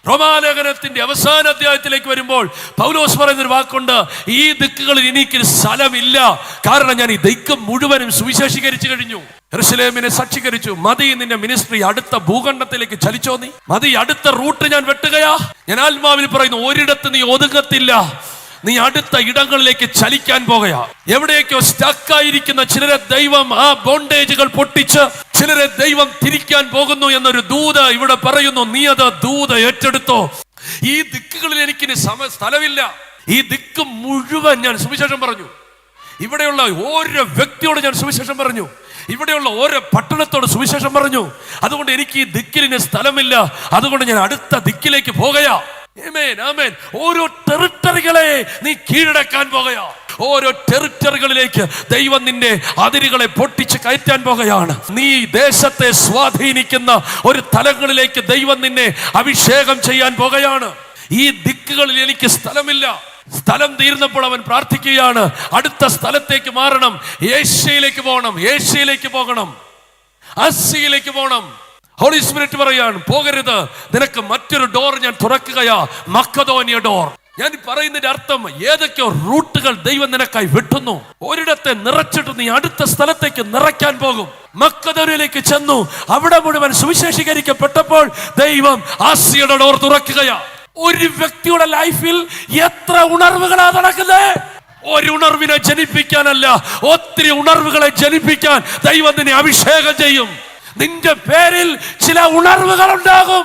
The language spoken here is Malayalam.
റോമാലേഖനത്തിന്റെ അവസാന അധ്യായത്തിലേക്ക് വരുമ്പോൾ പൗലോസ് പറയുന്നൊരു വാക്കുണ്ട്, ഈ ദിക്കുകളിൽ എനിക്കൊരു സ്ഥലമില്ല, കാരണം ഞാൻ ഈ ദിക്ക് മുഴുവനും സുവിശേഷീകരിച്ചു കഴിഞ്ഞു. യെരൂശലേമിനെ സാക്ഷീകരിച്ചു. മതി, നിന്റെ മിനിസ്ട്രി അടുത്ത ഭൂഖണ്ഡത്തിലേക്ക് ചലിച്ചോ? നീ മതി, അടുത്ത റൂട്ട് ഞാൻ വെട്ടുകയാ. ഞാൻ ആത്മാവിൽ പറയുന്നു, ഒരിടത്ത് നീ ഒതുങ്ങത്തില്ല, നീ അടുത്ത ഇടങ്ങളിലേക്ക് ചലിക്കാൻ പോകുകയാ. എവിടേക്കോ സ്റ്റക്കായിരിക്കുന്ന ചിലരെ ദൈവം ആ ബോണ്ടേജുകൾ പൊട്ടിച്ച് ചിലരെ ദൈവം തിരിക്കാൻ പോകുന്നു എന്നൊരു ദൂത് ഇവിടെ പറയുന്നു. നീ അത് ദൂത് ഏറ്റെടുത്തോ. ഈ ദിക്കുകളിൽ എനിക്കിനി സ്ഥലമില്ല. ഈ ദിക്ക് മുഴുവൻ ഞാൻ സുവിശേഷം പറഞ്ഞു. ഇവിടെയുള്ള ഓരോ വ്യക്തിയോട് ഞാൻ സുവിശേഷം പറഞ്ഞു. ഇവിടെയുള്ള ഓരോ പട്ടണത്തോട് സുവിശേഷം പറഞ്ഞു. അതുകൊണ്ട് എനിക്ക് ഈ ദിക്കിലിന് സ്ഥലമില്ല. അതുകൊണ്ട് ഞാൻ അടുത്ത ദിക്കിലേക്ക് പോകുകയാ. ഓരോ ടെറിട്ടറികളെ നീ കീഴടക്കാൻ പോകുകയാ. ഓരോ ടെറിട്ടറികളിലേക്ക് ദൈവം നിന്റെ അതിരുകളെ പൊട്ടിച്ച് കയറ്റാൻ പോകുകയാണ്. നീ ദേശത്തെ സ്വാധീനിക്കുന്ന ഒരു തലങ്ങളിലേക്ക് ദൈവം നിന്നെ അഭിഷേകം ചെയ്യാൻ പോകുകയാണ്. ഈ ദിക്കുകളിൽ എനിക്ക് സ്ഥലമില്ല. സ്ഥലം തീർന്നപ്പോൾ അവൻ പ്രാർത്ഥിക്കുകയാണ്, അടുത്ത സ്ഥലത്തേക്ക് മാറണം, ഏഷ്യയിലേക്ക് പോകണം, ഏഷ്യയിലേക്ക് പോകണം, ആസിയയിലേക്ക് പോകണം. ഹോളി സ്പിരിറ്റ് പറയാണ്, പോകരുത്, നിനക്ക് മറ്റൊരു ഡോർ ഞാൻ തുറക്കുകയാ, മക്കദോനിയ ഡോർ. ഞാൻ പറയുന്നതിന്റെ അർത്ഥം, ഏതൊക്കെയോ റൂട്ടുകൾ ദൈവം നിനക്കായി വെട്ടുന്നു. ഒരിടത്തെ നിറച്ചിട്ട് നീ അടുത്ത സ്ഥലത്തേക്ക് നിറയ്ക്കാൻ പോകും. മക്കദോനിയയിലേക്ക് ചെന്നു, അവിടെ മുഴുവൻ സുവിശേഷീകരിക്കപ്പെട്ടപ്പോൾ ദൈവം ആസിയയുടെ ഡോർ തുറക്കുകയാ. ഒരു വ്യക്തിയുടെ ലൈഫിൽ എത്ര ഉണർവുകളാ നടക്കുന്നത്? ഒരു ഉണർവിനെ ജനിപ്പിക്കാനല്ല, ഒത്തിരി ഉണർവുകളെ ജനിപ്പിക്കാൻ ദൈവം നിന്നെ അഭിഷേകം ചെയ്യും. നിന്റെ പേരിൽ ചില ഉണർവുകൾ ഉണ്ടാകും.